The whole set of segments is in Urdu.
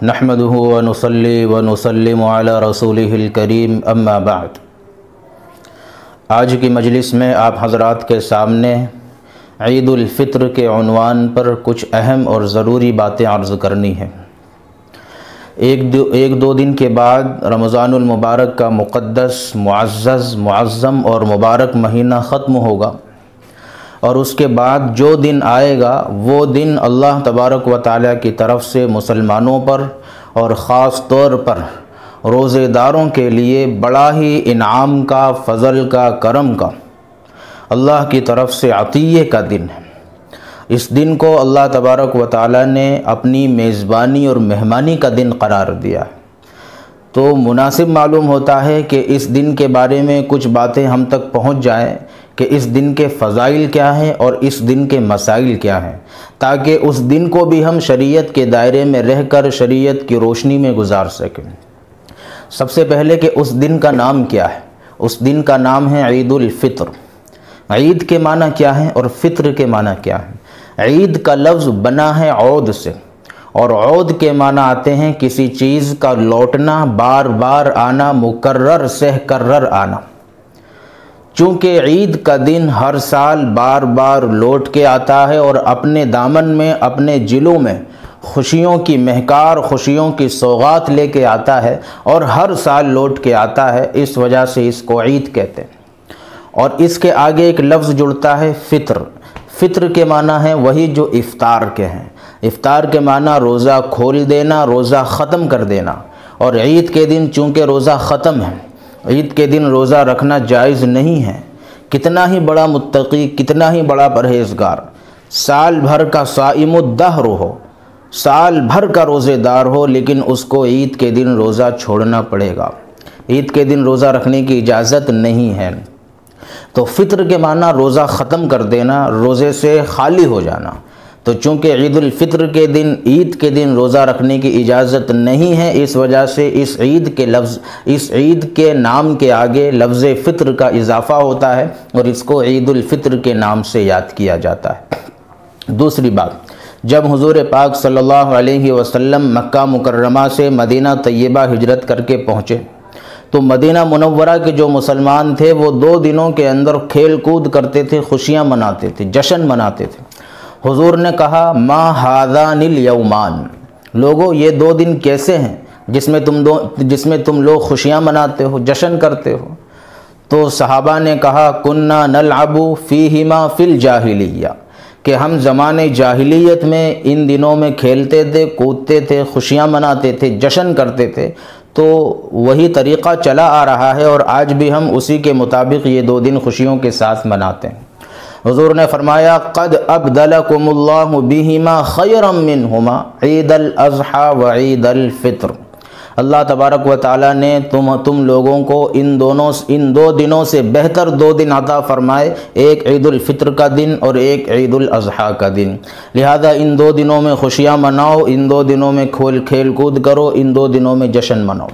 نحمده ونصلي ونسلم على رسوله الكريم اما بعد۔ آج کی مجلس میں آپ حضرات کے سامنے عید الفطر کے عنوان پر کچھ اہم اور ضروری باتیں عرض کرنی ہیں۔ ایک دو دن کے بعد رمضان المبارک کا مقدس، معزز، معظم اور مبارک مہینہ ختم ہوگا، اور اس کے بعد جو دن آئے گا وہ دن اللہ تبارک و تعالیٰ کی طرف سے مسلمانوں پر اور خاص طور پر روزے داروں کے لیے بڑا ہی انعام کا، فضل کا، کرم کا، اللہ کی طرف سے عطیے کا دن ہے۔ اس دن کو اللہ تبارک و تعالیٰ نے اپنی میزبانی اور مہمانی کا دن قرار دیا ہے، تو مناسب معلوم ہوتا ہے کہ اس دن کے بارے میں کچھ باتیں ہم تک پہنچ جائیں کہ اس دن کے فضائل کیا ہیں اور اس دن کے مسائل کیا ہیں، تاکہ اس دن کو بھی ہم شریعت کے دائرے میں رہ کر شریعت کی روشنی میں گزار سکیں۔ سب سے پہلے کہ اس دن کا نام کیا ہے۔ اس دن کا نام ہے عید الفطر۔ عید کے معنی کیا ہے اور فطر کے معنی کیا ہے؟ عید کا لفظ بنا ہے عود سے، اور عود کے معنی آتے ہیں کسی چیز کا لوٹنا، بار بار آنا، مکرر سے کرر آنا۔ چونکہ عید کا دن ہر سال بار بار لوٹ کے آتا ہے اور اپنے دامن میں، اپنے جلوں میں خوشیوں کی مہکار، خوشیوں کی سوغات لے کے آتا ہے، اور ہر سال لوٹ کے آتا ہے، اس وجہ سے اس کو عید کہتے ہیں۔ اور اس کے آگے ایک لفظ جڑتا ہے فطر۔ فطر کے معنی ہے وہی جو افطار کے ہیں۔ افطار کے معنی روزہ کھول دینا، روزہ ختم کر دینا، اور عید کے دن چونکہ روزہ ختم ہے، عید کے دن روزہ رکھنا جائز نہیں ہے۔ کتنا ہی بڑا متقی، کتنا ہی بڑا پرہیزگار، سال بھر کا صائم الدہر ہو، سال بھر کا روزے دار ہو، لیکن اس کو عید کے دن روزہ چھوڑنا پڑے گا۔ عید کے دن روزہ رکھنے کی اجازت نہیں ہے۔ تو فطر کے معنی روزہ ختم کر دینا، روزے سے خالی ہو جانا۔ تو چونکہ عید الفطر کے دن، عید کے دن روزہ رکھنے کی اجازت نہیں ہے، اس وجہ سے اس عید کے نام کے آگے لفظ فطر کا اضافہ ہوتا ہے، اور اس کو عید الفطر کے نام سے یاد کیا جاتا ہے۔ دوسری بات، جب حضور پاک صلی اللہ علیہ وسلم مکہ مکرمہ سے مدینہ طیبہ ہجرت کر کے پہنچے، تو مدینہ منورہ کے جو مسلمان تھے وہ 2 دنوں کے اندر کھیل کود کرتے تھے، خوشیاں مناتے تھے، جشن مناتے تھے۔ حضور نے کہا ما ھذان الیومان، لوگو یہ 2 دن کیسے ہیں جس میں تم لوگ خوشیاں مناتے ہو، جشن کرتے ہو؟ تو صحابہ نے کہا کننا نلعب فیہما فی الجاہلیہ، کہ ہم زمانے جاہلیت میں ان دنوں میں کھیلتے تھے، کودتے تھے، خوشیاں مناتے تھے، جشن کرتے تھے، تو وہی طریقہ چلا آ رہا ہے، اور آج بھی ہم اسی کے مطابق یہ 2 دن خوشیوں کے ساتھ مناتے ہیں۔ حضور نے فرمایا قد ابدلکم اللہ بہما خیرا منہما عید الاضحیٰ و عید الفطر، اللہ تبارک و تعالیٰ نے تم لوگوں کو ان 2 دنوں سے بہتر 2 دن عطا فرمائے، ایک عید الفطر کا دن اور ایک عید الاضحیٰ کا دن۔ لہذا ان 2 دنوں میں خوشیاں مناؤ، ان 2 دنوں میں کھیل کود کرو، ان 2 دنوں میں جشن مناؤ۔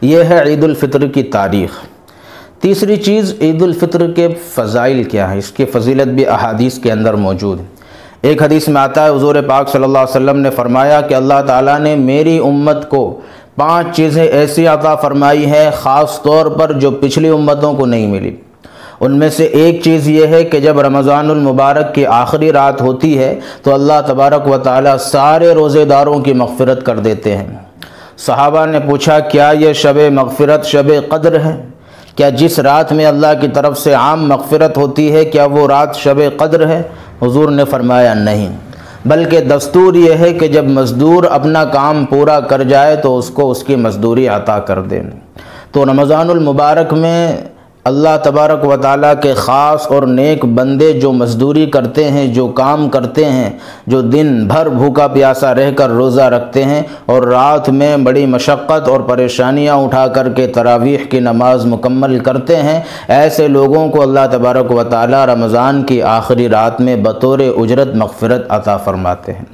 یہ ہے عید الفطر کی تاریخ۔ تیسری چیز، عید الفطر کے فضائل کیا ہے، اس کی فضیلت بھی احادیث کے اندر موجود ہے۔ ایک حدیث میں آتا ہے حضور پاک صلی اللہ علیہ وسلم نے فرمایا کہ اللہ تعالیٰ نے میری امت کو 5 چیزیں ایسی عطا فرمائی ہیں خاص طور پر جو پچھلی امتوں کو نہیں ملی۔ ان میں سے ایک چیز یہ ہے کہ جب رمضان المبارک کی آخری رات ہوتی ہے تو اللہ تبارک و تعالیٰ سارے روزے داروں کی مغفرت کر دیتے ہیں۔ صحابہ نے پوچھا کیا یہ شب مغفرت شب قدر ہے؟ کیا جس رات میں اللہ کی طرف سے عام مغفرت ہوتی ہے کیا وہ رات شب قدر ہے؟ حضور نے فرمایا نہیں، بلکہ دستور یہ ہے کہ جب مزدور اپنا کام پورا کر جائے تو اس کو اس کی مزدوری عطا کر دیں۔ تو رمضان المبارک میں اللہ تبارک و تعالیٰ کے خاص اور نیک بندے جو مزدوری کرتے ہیں، جو کام کرتے ہیں، جو دن بھر بھوکا پیاسا رہ کر روزہ رکھتے ہیں اور رات میں بڑی مشقت اور پریشانیاں اٹھا کر کے تراویح کی نماز مکمل کرتے ہیں، ایسے لوگوں کو اللہ تبارک و تعالیٰ رمضان کی آخری رات میں بطور اجرت مغفرت عطا فرماتے ہیں۔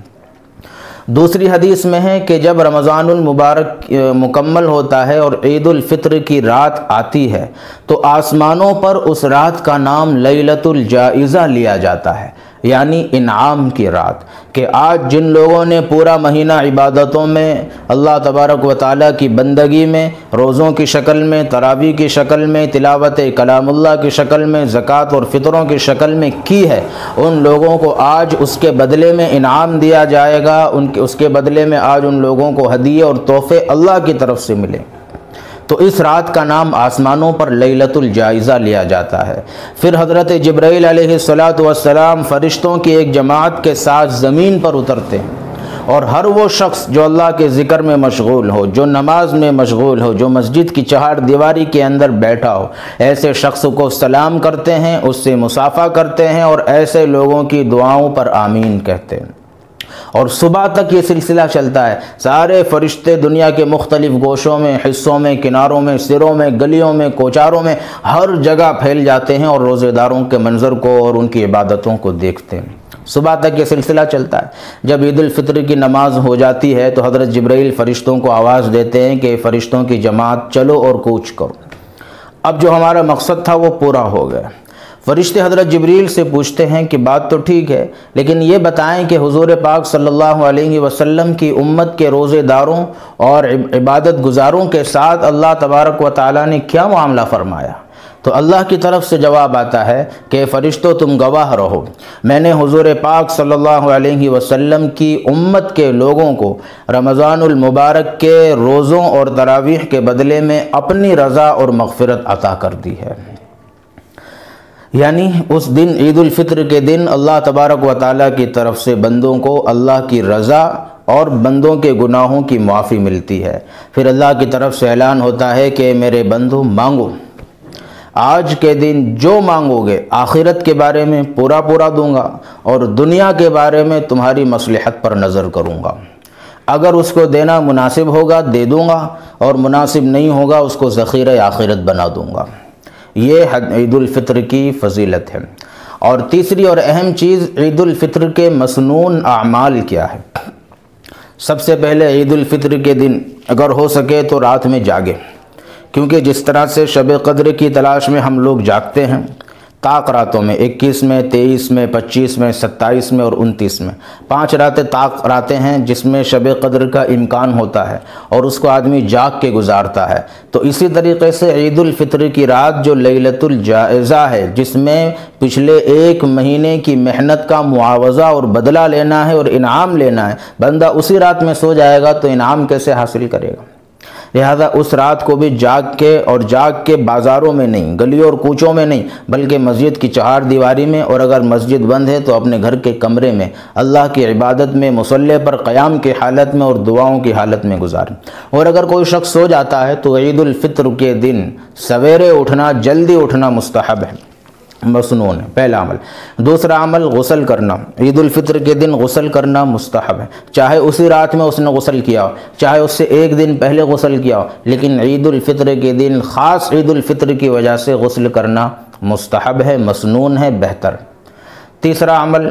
دوسری حدیث میں ہے کہ جب رمضان المبارک مکمل ہوتا ہے اور عید الفطر کی رات آتی ہے تو آسمانوں پر اس رات کا نام لیلۃ الجائزہ لیا جاتا ہے۔ یعنی انعام کی رات، کہ آج جن لوگوں نے پورا مہینہ عبادتوں میں، اللہ تبارک و تعالیٰ کی بندگی میں، روزوں کی شکل میں، تراویح کی شکل میں، تلاوت کلام اللہ کی شکل میں، زکوٰۃ اور فطروں کی شکل میں کی ہے، ان لوگوں کو آج اس کے بدلے میں انعام دیا جائے گا، اس کے بدلے میں آج ان لوگوں کو ہدیے اور تحفے اللہ کی طرف سے ملیں۔ تو اس رات کا نام آسمانوں پر لیلۃ الجائزہ لیا جاتا ہے۔ پھر حضرت جبرائیل علیہ السلام فرشتوں کی ایک جماعت کے ساتھ زمین پر اترتے ہیں، اور ہر وہ شخص جو اللہ کے ذکر میں مشغول ہو، جو نماز میں مشغول ہو، جو مسجد کی چہار دیواری کے اندر بیٹھا ہو، ایسے شخص کو سلام کرتے ہیں، اس سے مصافحہ کرتے ہیں، اور ایسے لوگوں کی دعاؤں پر آمین کہتے ہیں۔ اور صبح تک یہ سلسلہ چلتا ہے، سارے فرشتے دنیا کے مختلف گوشوں میں، حصوں میں، کناروں میں، سروں میں، گلیوں میں، کوچاروں میں، ہر جگہ پھیل جاتے ہیں اور روزے داروں کے منظر کو اور ان کی عبادتوں کو دیکھتے ہیں۔ صبح تک یہ سلسلہ چلتا ہے۔ جب عید الفطر کی نماز ہو جاتی ہے تو حضرت جبرائیل فرشتوں کو آواز دیتے ہیں کہ فرشتوں کی جماعت چلو اور کوچ کرو۔ اب جو ہمارا مقصد تھا وہ پورا ہو گیا۔ فرشتے حضرت جبرائیل سے پوچھتے ہیں کہ بات تو ٹھیک ہے، لیکن یہ بتائیں کہ حضور پاک صلی اللہ علیہ وسلم کی امت کے روزے داروں اور عبادت گزاروں کے ساتھ اللہ تبارک و تعالیٰ نے کیا معاملہ فرمایا؟ تو اللہ کی طرف سے جواب آتا ہے کہ فرشتوں تم گواہ رہو، میں نے حضور پاک صلی اللہ علیہ وسلم کی امت کے لوگوں کو رمضان المبارک کے روزوں اور تراویح کے بدلے میں اپنی رضا اور مغفرت عطا کر دی ہے۔ یعنی اس دن عید الفطر کے دن اللہ تبارک و تعالیٰ کی طرف سے بندوں کو اللہ کی رضا اور بندوں کے گناہوں کی معافی ملتی ہے۔ پھر اللہ کی طرف سے اعلان ہوتا ہے کہ میرے بندو مانگو، آج کے دن جو مانگو گے آخرت کے بارے میں پورا دوں گا، اور دنیا کے بارے میں تمہاری مصلحت پر نظر کروں گا۔ اگر اس کو دینا مناسب ہوگا دے دوں گا، اور مناسب نہیں ہوگا اس کو ذخیرہ آخرت بنا دوں گا۔ یہ عید الفطر کی فضیلت ہے۔ اور تیسری اور اہم چیز عید الفطر کے مسنون اعمال کیا ہے۔ سب سے پہلے عید الفطر کے دن اگر ہو سکے تو رات میں جاگے، کیونکہ جس طرح سے شب قدر کی تلاش میں ہم لوگ جاگتے ہیں، طاق راتوں میں 21 میں، 23 میں، 25 میں، 27 میں اور 29 میں 5 راتیں طاق راتیں ہیں جس میں شب قدر کا امکان ہوتا ہے اور اس کو آدمی جاگ کے گزارتا ہے۔ تو اسی طریقے سے عید الفطر کی رات جو لیلۃ الجائزہ ہے، جس میں پچھلے ایک مہینے کی محنت کا معاوضہ اور بدلہ لینا ہے اور انعام لینا ہے، بندہ اسی رات میں سو جائے گا تو انعام کیسے حاصل کرے گا؟ لہذا اس رات کو بھی جاگ کے بازاروں میں نہیں، گلیوں اور کوچوں میں نہیں، بلکہ مسجد کی چہار دیواری میں، اور اگر مسجد بند ہے تو اپنے گھر کے کمرے میں اللہ کی عبادت میں مصلی پر قیام کی حالت میں اور دعاؤں کی حالت میں گزاریں۔ اور اگر کوئی شخص سو جاتا ہے تو عید الفطر کے دن سویرے اٹھنا، جلدی اٹھنا مستحب ہے، مسنون ہے، پہلا عمل۔ دوسرا عمل غسل کرنا، عید الفطر کے دن غسل کرنا مستحب ہے، چاہے اسی رات میں اس نے غسل کیا ہو، چاہے اس سے ایک دن پہلے غسل کیا ہو، لیکن عید الفطر کے دن خاص عید الفطر کی وجہ سے غسل کرنا مستحب ہے، مسنون ہے، بہتر۔ تیسرا عمل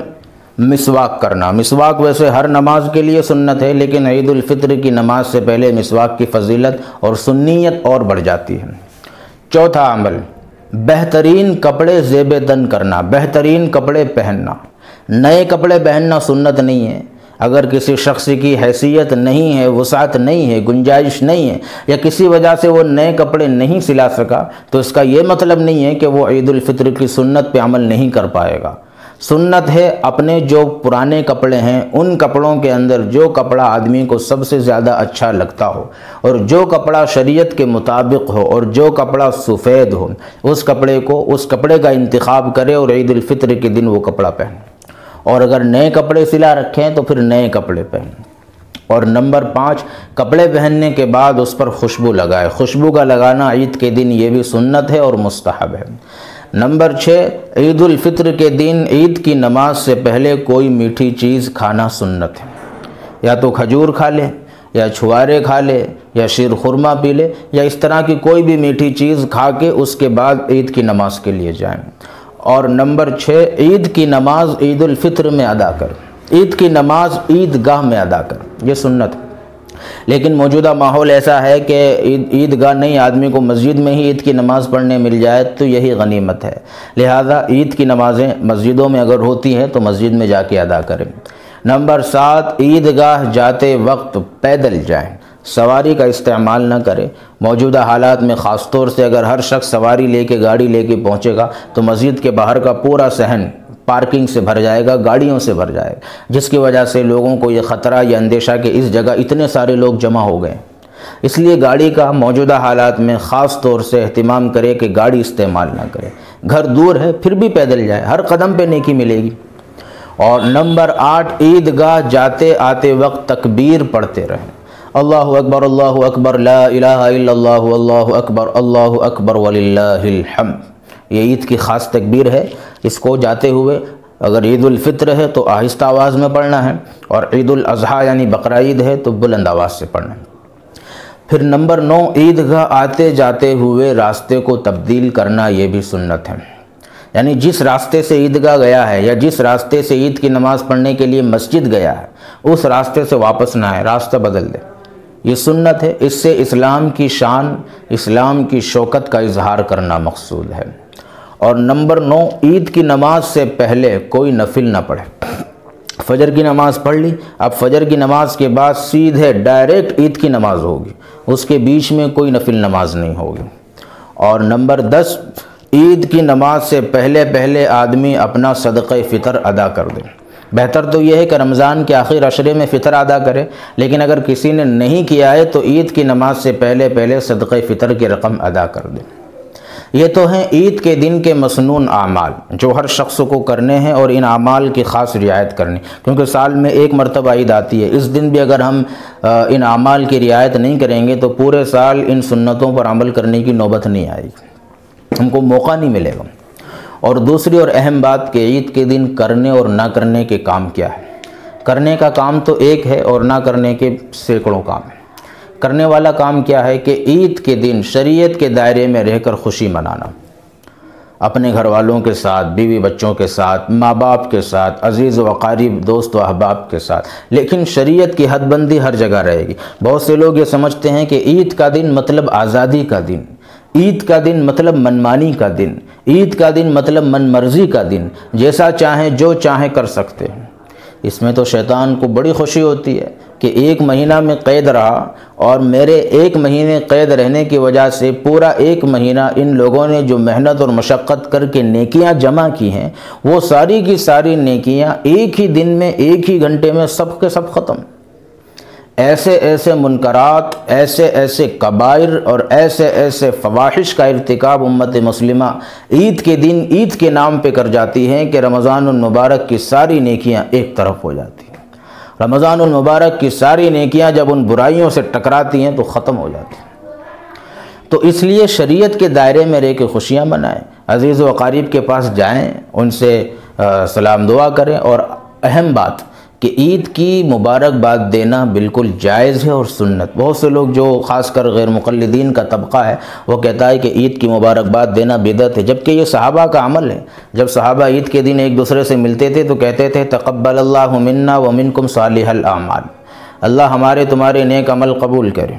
مسواک کرنا۔ مسواک ویسے ہر نماز کے لیے سنت ہے، لیکن عید الفطر کی نماز سے پہلے مسواک کی فضیلت اور سنیت اور بڑھ جاتی ہے۔ چوتھا عمل بہترین کپڑے زیب تن کرنا، بہترین کپڑے پہننا۔ نئے کپڑے پہننا سنت نہیں ہے۔ اگر کسی شخص کی حیثیت نہیں ہے، وسعت نہیں ہے، گنجائش نہیں ہے، یا کسی وجہ سے وہ نئے کپڑے نہیں سلا سکا، تو اس کا یہ مطلب نہیں ہے کہ وہ عید الفطر کی سنت پہ عمل نہیں کر پائے گا۔ سنت ہے اپنے جو پرانے کپڑے ہیں ان کپڑوں کے اندر جو کپڑا آدمی کو سب سے زیادہ اچھا لگتا ہو، اور جو کپڑا شریعت کے مطابق ہو، اور جو کپڑا سفید ہو، اس کپڑے کا انتخاب کرے اور عید الفطر کے دن وہ کپڑا پہنے۔ اور اگر نئے کپڑے سلا رکھیں تو پھر نئے کپڑے پہنے۔ اور نمبر 5، کپڑے پہننے کے بعد اس پر خوشبو لگائے۔ خوشبو کا لگانا عید کے دن یہ بھی سنت ہے اور مستحب ہے۔ نمبر 6، عید الفطر کے دن عید کی نماز سے پہلے کوئی میٹھی چیز کھانا سنت ہے، یا تو کھجور کھا لے، یا چھوارے کھا لے، یا شیر خورما پی لے، یا اس طرح کی کوئی بھی میٹھی چیز کھا کے اس کے بعد عید کی نماز کے لیے جائیں۔ اور نمبر 6، عید کی نماز عید الفطر میں ادا کر، عید کی نماز عید گاہ میں ادا کر، یہ سنت ہے۔ لیکن موجودہ ماحول ایسا ہے کہ عیدگاہ نہیں، آدمی کو مسجد میں ہی عید کی نماز پڑھنے مل جائے تو یہی غنیمت ہے۔ لہٰذا عید کی نمازیں مسجدوں میں اگر ہوتی ہیں تو مسجد میں جا کے ادا کریں۔ نمبر 7، عیدگاہ جاتے وقت پیدل جائیں، سواری کا استعمال نہ کریں۔ موجودہ حالات میں خاص طور سے اگر ہر شخص سواری لے کے گاڑی لے کے پہنچے گا تو مسجد کے باہر کا پورا صحن پارکنگ سے بھر جائے گا، گاڑیوں سے بھر جائے گا، جس کی وجہ سے لوگوں کو یہ خطرہ یا اندیشہ کہ اس جگہ اتنے سارے لوگ جمع ہو گئے۔ اس لیے گاڑی کا موجودہ حالات میں خاص طور سے اہتمام کرے کہ گاڑی استعمال نہ کرے۔ گھر دور ہے پھر بھی پیدل جائے، ہر قدم پہ نیکی ملے گی۔ اور نمبر 8، عیدگاہ جاتے آتے وقت تکبیر پڑھتے رہیں، اللہ اکبر اللہ اکبر لا الہ الا اللہ اللہ اکبر وللہ الحمد۔ یہ عید کی خاص تکبیر ہے، اس کو جاتے ہوئے اگر عید الفطر ہے تو آہستہ آواز میں پڑھنا ہے، اور عید الاضحیٰ یعنی بقرہ عید ہے تو بلند آواز سے پڑھنا ہے۔ پھر نمبر 9، عیدگاہ آتے جاتے ہوئے راستے کو تبدیل کرنا، یہ بھی سنت ہے۔ یعنی جس راستے سے عیدگاہ گیا ہے یا جس راستے سے عید کی نماز پڑھنے کے لیے مسجد گیا ہے اس راستے سے واپس نہ آئے، راستہ بدل دے، یہ سنت ہے۔ اس سے اسلام کی شان، اسلام کی شوکت کا اظہار کرنا مقصود ہے۔ اور نمبر 9، عید کی نماز سے پہلے کوئی نفل نہ پڑھے۔ فجر کی نماز پڑھ لی، اب فجر کی نماز کے بعد سیدھے ڈائریکٹ عید کی نماز ہوگی، اس کے بیچ میں کوئی نفل نماز نہیں ہوگی۔ اور نمبر 10، عید کی نماز سے پہلے آدمی اپنا صدقہ فطر ادا کر دے۔ بہتر تو یہ ہے کہ رمضان کے آخر عشرے میں فطر ادا کرے، لیکن اگر کسی نے نہیں کیا ہے تو عید کی نماز سے پہلے صدقہ فطر کی رقم ادا کر دے۔ یہ تو ہیں عید کے دن کے مسنون اعمال جو ہر شخص کو کرنے ہیں، اور ان اعمال کی خاص رعایت کرنی، کیونکہ سال میں ایک مرتبہ عید آتی ہے۔ اس دن بھی اگر ہم ان اعمال کی رعایت نہیں کریں گے تو پورے سال ان سنتوں پر عمل کرنے کی نوبت نہیں آئے گی، ہم کو موقع نہیں ملے گا۔ اور دوسری اور اہم بات کہ عید کے دن کرنے اور نہ کرنے کے کام کیا ہے۔ کرنے کا کام تو ایک ہے اور نہ کرنے کے سینکڑوں کام ہیں۔ کرنے والا کام کیا ہے کہ عید کے دن شریعت کے دائرے میں رہ کر خوشی منانا، اپنے گھر والوں کے ساتھ، بیوی بچوں کے ساتھ، ماں باپ کے ساتھ، عزیز و اقارب، دوست و احباب کے ساتھ، لیکن شریعت کی حد بندی ہر جگہ رہے گی۔ بہت سے لوگ یہ سمجھتے ہیں کہ عید کا دن مطلب آزادی کا دن، عید کا دن مطلب منمانی کا دن، عید کا دن مطلب من مرضی کا دن، جیسا چاہیں جو چاہیں کر سکتے ہیں۔ اس میں تو شیطان کو بڑی خوشی ہوتی ہے کہ ایک مہینہ میں قید رہا، اور میرے ایک مہینے قید رہنے کی وجہ سے پورا ایک مہینہ ان لوگوں نے جو محنت اور مشقت کر کے نیکیاں جمع کی ہیں وہ ساری کی ساری نیکیاں ایک ہی دن میں، ایک ہی گھنٹے میں سب کے سب ختم۔ ایسے ایسے منکرات، ایسے ایسے کبائر اور ایسے ایسے فواحش کا ارتکاب امت مسلمہ عید کے دن عید کے نام پہ کر جاتی ہیں کہ رمضان المبارک کی ساری نیکیاں ایک طرف ہو جاتی ہیں۔ رمضان المبارک کی ساری نیکیاں جب ان برائیوں سے ٹکراتی ہیں تو ختم ہو جاتی ہیں۔ تو اس لیے شریعت کے دائرے میں رہ کے خوشیاں منائیں، عزیز و اقارب کے پاس جائیں، ان سے سلام دعا کریں۔ اور اہم بات کہ عید کی مبارکباد دینا بالکل جائز ہے اور سنت۔ بہت سے لوگ جو خاص کر غیر مقلدین کا طبقہ ہے وہ کہتا ہے کہ عید کی مبارکباد دینا بدعت ہے، جبکہ یہ صحابہ کا عمل ہے۔ جب صحابہ عید کے دن ایک دوسرے سے ملتے تھے تو کہتے تھے تقبل اللہ منا ومنکم صالح الاعمال، اللہ ہمارے تمہارے نیک عمل قبول کرے۔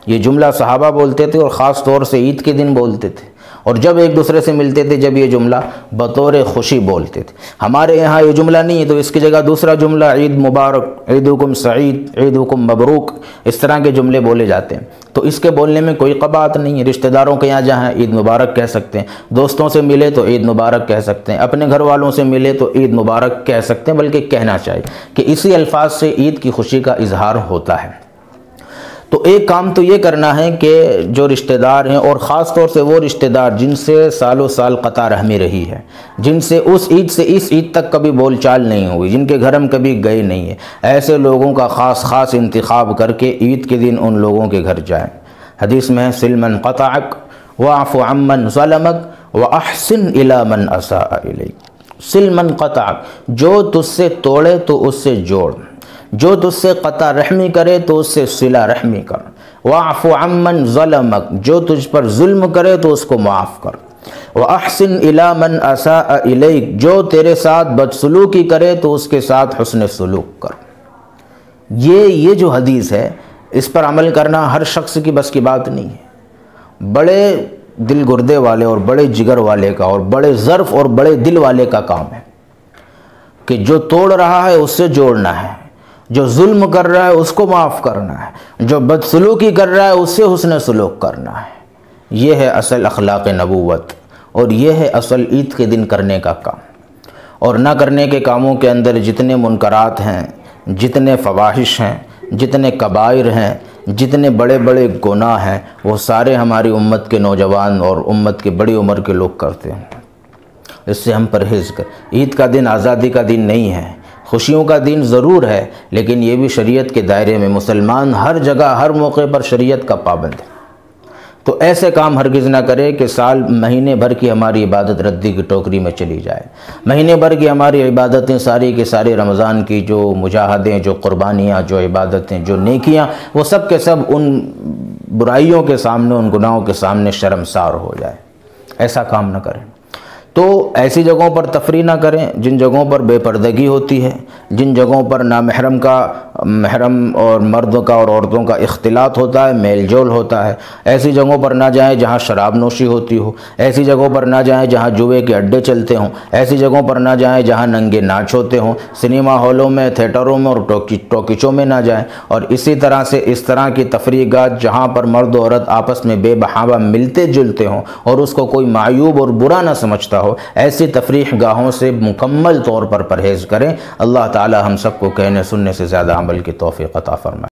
یہ جملہ صحابہ بولتے تھے اور خاص طور سے عید کے دن بولتے تھے، اور جب ایک دوسرے سے ملتے تھے جب یہ جملہ بطور خوشی بولتے تھے۔ ہمارے یہاں یہ جملہ نہیں ہے تو اس کی جگہ دوسرا جملہ عید مبارک، عیدکم سعید، عیدکم مبروک، اس طرح کے جملے بولے جاتے ہیں۔ تو اس کے بولنے میں کوئی قباحت نہیں ہے۔ رشتہ داروں کے یہاں جہاں عید مبارک کہہ سکتے ہیں، دوستوں سے ملے تو عید مبارک کہہ سکتے ہیں، اپنے گھر والوں سے ملے تو عید مبارک کہہ سکتے ہیں، بلکہ کہنا چاہیے کہ اسی الفاظ سے عید کی خوشی کا اظہار ہوتا ہے۔ تو ایک کام تو یہ کرنا ہے کہ جو رشتہ دار ہیں، اور خاص طور سے وہ رشتہ دار جن سے سالوں سال قطع رحمی رہی ہے، جن سے اس عید سے اس عید تک کبھی بول چال نہیں ہوئی، جن کے گھر ہم کبھی گئے نہیں ہیں، ایسے لوگوں کا خاص انتخاب کر کے عید کے دن ان لوگوں کے گھر جائیں۔ حدیث میں ہے سل من قطعک واعف عمن ظلمک واحسن الی من اساء الیک۔ سل من قطعک، جو تجھ سے توڑے تو اس سے جوڑ، جو تجھ سے قطع رحمی کرے تو اس سے صلہ رحمی کر۔ واعف عمن ظلمک، جو تجھ پر ظلم کرے تو اس کو معاف کر۔ واحسن الی من اساء الیک، جو تیرے ساتھ بدسلوکی کرے تو اس کے ساتھ حسن سلوک کر۔ یہ جو حدیث ہے اس پر عمل کرنا ہر شخص کی بس کی بات نہیں ہے، بڑے دل گردے والے اور بڑے جگر والے کا اور بڑے ظرف اور بڑے دل والے کا کام ہے کہ جو توڑ رہا ہے اس سے جوڑنا ہے، جو ظلم کر رہا ہے اس کو معاف کرنا ہے، جو بدسلوکی کر رہا ہے اس سے حسن سلوک کرنا ہے۔ یہ ہے اصل اخلاق نبوت، اور یہ ہے اصل عید کے دن کرنے کا کام۔ اور نہ کرنے کے کاموں کے اندر جتنے منکرات ہیں، جتنے فواحش ہیں، جتنے کبائر ہیں، جتنے بڑے بڑے گناہ ہیں، وہ سارے ہماری امت کے نوجوان اور امت کے بڑی عمر کے لوگ کرتے ہیں۔ اس سے ہم پرہیز کریں۔ عید کا دن آزادی کا دن نہیں ہے، خوشیوں کا دن ضرور ہے، لیکن یہ بھی شریعت کے دائرے میں، مسلمان ہر جگہ ہر موقع پر شریعت کا پابند ہے۔ تو ایسے کام ہرگز نہ کرے کہ سال مہینے بھر کی ہماری عبادت ردی کی ٹوکری میں چلی جائے، مہینے بھر کی ہماری عبادتیں ساری کے سارے رمضان کی جو مجاہدیں، جو قربانیاں، جو عبادتیں، جو نیکیاں، وہ سب کے سب ان برائیوں کے سامنے، ان گناہوں کے سامنے شرمسار ہو جائے۔ ایسا کام نہ کریں۔ تو ایسی جگہوں پر تفریح نہ کریں جن جگہوں پر بے پردگی ہوتی ہے، جن جگہوں پر محرم اور مردوں کا اور عورتوں کا اختلاط ہوتا ہے، میل جول ہوتا ہے۔ ایسی جگہوں پر نہ جائیں جہاں شراب نوشی ہوتی ہو، ایسی جگہوں پر نہ جائیں جہاں جوئے کے اڈے چلتے ہوں، ایسی جگہوں پر نہ جائیں جہاں ننگے ناچ ہوتے ہوں، سنیما ہالوں میں، تھیٹروں میں اور ٹاکیزوں میں نہ جائیں۔ اور اسی طرح سے اس طرح کی تفریح گاہ جہاں پر مرد و عورت آپس میں بے بہاوا ملتے جلتے ہوں اور اس کو کوئی معیوب اور برا نہ سمجھتا ہو، ایسی تفریح گاہوں سے مکمل طور پر پرہیز کریں۔ اللہ تعالی ہم سب کو کہنے سننے سے زیادہ عمل کی توفیق عطا فرمائے۔